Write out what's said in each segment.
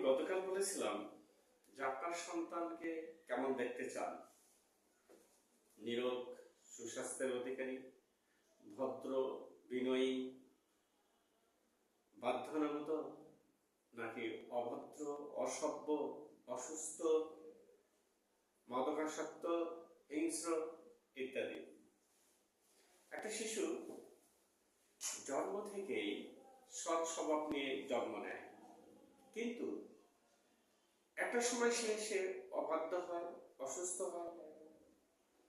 গতকাল বলেছিলাম যে আপনার সন্তানকে কেমন দেখতে চান, নিরোগ, সুস্বাস্থ্যের অধিকারী, ভদ্র, বিনয়ী, বাধ্যবাধকতা, নাকি অভদ্র, অসভ্য, অসুস্থ, মাদকাসক্ত, হিংস্র ইত্যাদি। একটা শিশু জন্ম থেকেই সৎ স্বভাব নিয়ে জন্ম নেয়, কিন্তু একটা সময় সে অবাধ্য হয়, অসুস্থ হয়।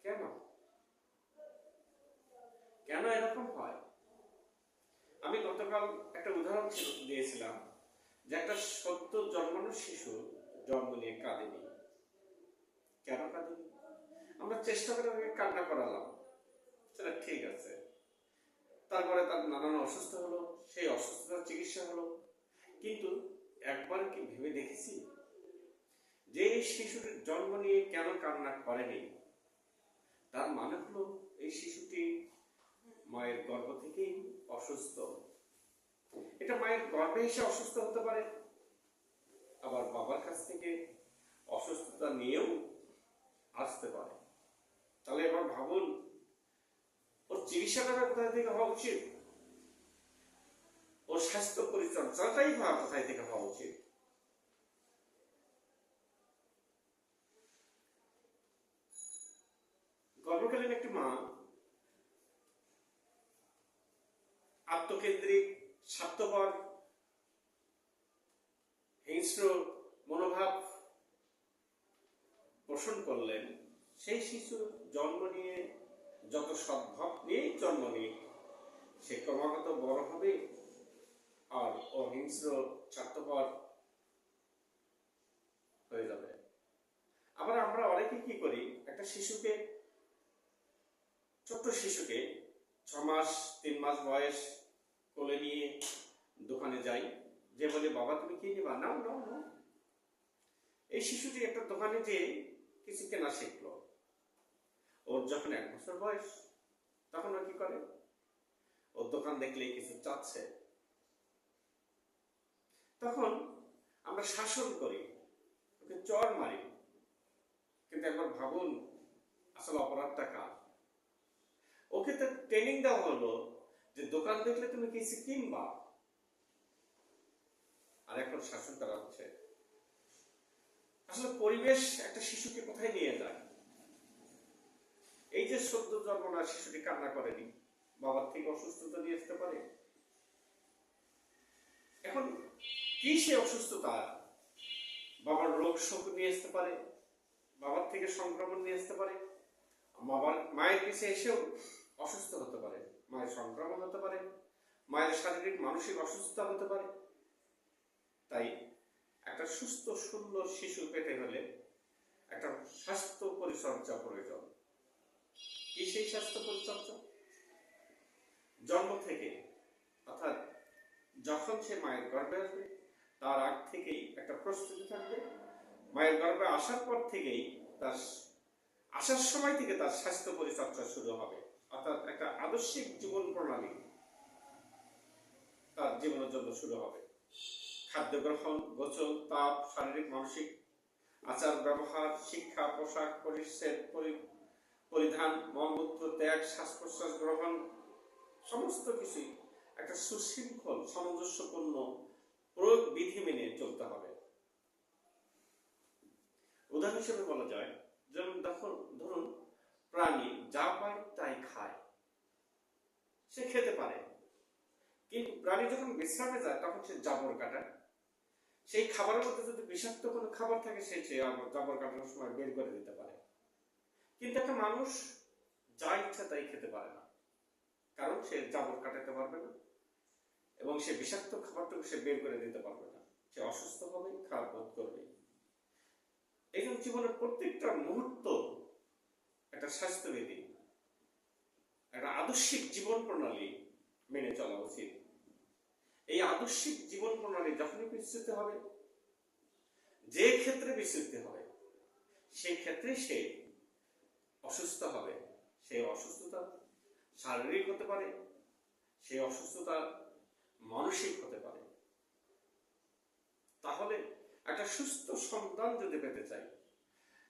কেন কেন এরকম হয়? আমি গতকাল একটা উদাহরণ দিয়েছিলাম যে একটা সদ্য জন্মানো শিশু জন্ম নিয়ে কাঁদেনি। কেন কাঁদেনি? আমরা চেষ্টা করে তাকে কান্না করালাম, সেটা ঠিক আছে। তারপরে তার নানান অসুস্থ হলো, সেই অসুস্থতার চিকিৎসা হলো, কিন্তু একবার কি ভেবে দেখেছি যে এই শিশুটির জন্ম নিয়ে কেন কান্না করেনি? তার মানে হলো এই শিশুটি মায়ের গর্ভ থেকেই অসুস্থ। এটা মায়ের গর্ভে এসে অসুস্থ হতে পারে, আবার বাবার কাছ থেকে অসুস্থতা নিয়েও আসতে পারে। তাহলে এবার ভাবুন, ওর চিকিৎসাটা কোথায় থেকে হওয়া উচিত? ওর স্বাস্থ্য পরিচর্যাটাই কোথায় থেকে হওয়া উচিত? গর্ভকালীন একটি মা আত্মকেন্দ্রিক, স্বার্থপর, হিংস্র মনোভাব পোষণ করলেন, সেই শিশু জন্ম নিয়ে যত সদ্ভাব নিয়েই জন্ম নিয়ে সে ক্রমাগত বড় হবে আর অহিংস্র, স্বার্থপর হয়ে যাবে। আবার আমরা অনেকে কি করি, একটা শিশুকে, ছোট্ট শিশুকে 6 মাস 3 মাস বয়স কোলে নিয়ে দোকানে যাই, যে বলে বাবা তুমি কি নিবা, নাও নাও নাও। এই শিশুটি একটা দোকানে যেয়ে কিছু কেনা শিখলো। ওর যখন 1 বছর বয়স, তখন ও কি করে, ওর দোকান দেখলেই কিছু চাচ্ছে, তখন আমরা শাসন করি, ওকে চড় মারি। কিন্তু একবার ভাবুন, আসলে অপরাধটা কার? ওকে তো ট্রেনিং দেওয়া হলো যে দোকান দেখলে তুমি কিছু কিনবা, আর এখন শাসন করা হচ্ছে। আসলে পরিবেশ একটা শিশুকে কোথায় নিয়ে যায়? এই যে সদ্য জন্মনা শিশুটি কান্না করেনি, বাবার থেকে অসুস্থতা নিয়ে আসতে পারে। এখন কি সে অসুস্থতা? বাবার রোগ শোক নিয়ে আসতে পারে, বাবার থেকে সংক্রমণ নিয়ে আসতে পারে, মায়ের কাছে এসেও অসুস্থ হতে পারে, মায়ের সংক্রমণ হতে পারে, মায়ের শারীরিক মানসিক অসুস্থতা হতে পারে। তাই একটা সুস্থ সুন্দর শিশু পেতে হলে একটা স্বাস্থ্য পরিচর্যা প্রয়োজন। কি সেই স্বাস্থ্য পরিচর্যা? জন্ম থেকে, অর্থাৎ যখন সে মায়ের গর্ভে আসবে তার আগ থেকেই একটা প্রস্তুতি থাকবে। মায়ের গর্ভে আসার পর থেকেই, তার আসার সময় থেকে তার স্বাস্থ্য পরিচর্যা শুরু হবে। অর্থাৎ একটা আদর্শিক জীবন প্রণালী তার জীবনের জন্য শুরু হবে। খাদ্য গ্রহণ, গোসল, তাপ, শারীরিক মানসিক আচার ব্যবহার, শিক্ষা, পোশাক পরিচ্ছদ, পরিধান, মলমূত্র ত্যাগ, শ্বাস প্রশ্বাস গ্রহণ, সমস্ত কিছুই একটা সুশৃঙ্খল সামঞ্জস্যপূর্ণ প্রয়োগ বিধি মেনে চলতে হবে। উদাহরণ হিসেবে বলা যায়, যেমন ধরুন প্রাণী যা পায় তাই খায়, সে খেতে পারে, কিন্তু প্রাণী যখন বিশ্রামে যায় তখন সে জাবর কাটায়। সেই খাবারের মধ্যে যদি বিষাক্ত কোনো খাবার থাকে, সে জাবর কাটানোর সময় বের করে দিতে পারে। কিন্তু একটা মানুষ যা ইচ্ছা তাই খেতে পারে না, কারণ সে জাবর কাটাতে পারবে না এবং সে বিষাক্ত খাবারটুকু সে বের করে দিতে পারবে না। সে অসুস্থ হবে, খারাপ বোধ করবে। এই জন্য জীবনের প্রত্যেকটা মুহূর্ত একটা স্বাস্থ্যবিধি, একটা আদর্শিক জীবন প্রণালী মেনে চলা উচিত। এই আদর্শিক জীবন প্রণালী যখনই বিস্তৃত হবে, যে ক্ষেত্রে বিস্তৃত হবে, সেই ক্ষেত্রে সে অসুস্থ হবে। সেই অসুস্থতা শারীরিক হতে পারে, সেই অসুস্থতা মানসিক হতে পারে। তাহলে একটা সুস্থ সন্তান যদি পেতে চাই,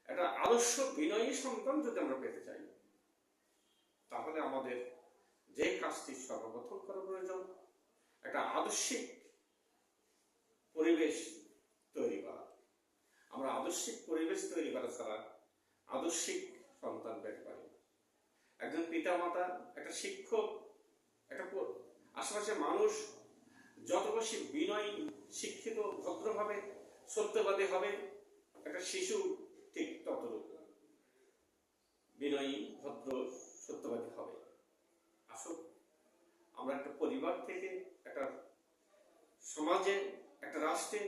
একটা আদর্শ বিনয়ী সন্তান যদি আমরা পেতে চাই, তাহলে আমাদের যে কাজটি সর্বপ্রথম করা প্রয়োজন, একটা আদর্শিক পরিবেশ তৈরি করা। আমরা আদর্শিক পরিবেশ তৈরি করা ছাড়া আদর্শিক সন্তান পেতে পারি। একজন পিতা মাতা, একটা শিক্ষক, একটা আশেপাশের মানুষ যত বেশি বিনয়ী, শিক্ষিত, ভদ্রভাবে সত্যবাদী হবে, একটা শিশু ঠিক ততটুকু বিনয়ী, ভদ্র, সত্যবাদী হবে। আসুন আমরা একটা পরিবার থেকে, একটা সমাজে, একটা রাষ্ট্রে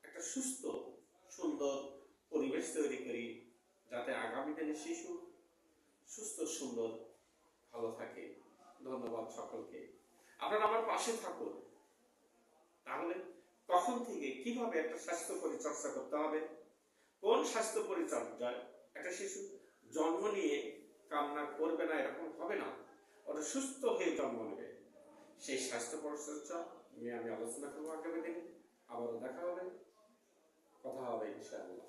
একটা সুস্থ সুন্দর পরিবেশ তৈরি করি, যাতে আগামী দিনে শিশু সুস্থ সুন্দর ভালো থাকে। ধন্যবাদ সকলকে। আপনারা আমার পাশে থাকুন। তাহলে তখন থেকে কিভাবে একটা স্বাস্থ্য পরিচর্যা করতে হবে, কোন স্বাস্থ্য পরিচর্যায় একটা শিশু জন্ম নিয়ে কান্না করবে না, এরকম হবে না, ওটা সুস্থ হয়ে জন্ম নেবে, সেই স্বাস্থ্য পরিচর্যা নিয়ে আমি আলোচনা করবো আগামী দিনে। আবারও দেখা হবে, কথা হবে ইনশাআল্লাহ।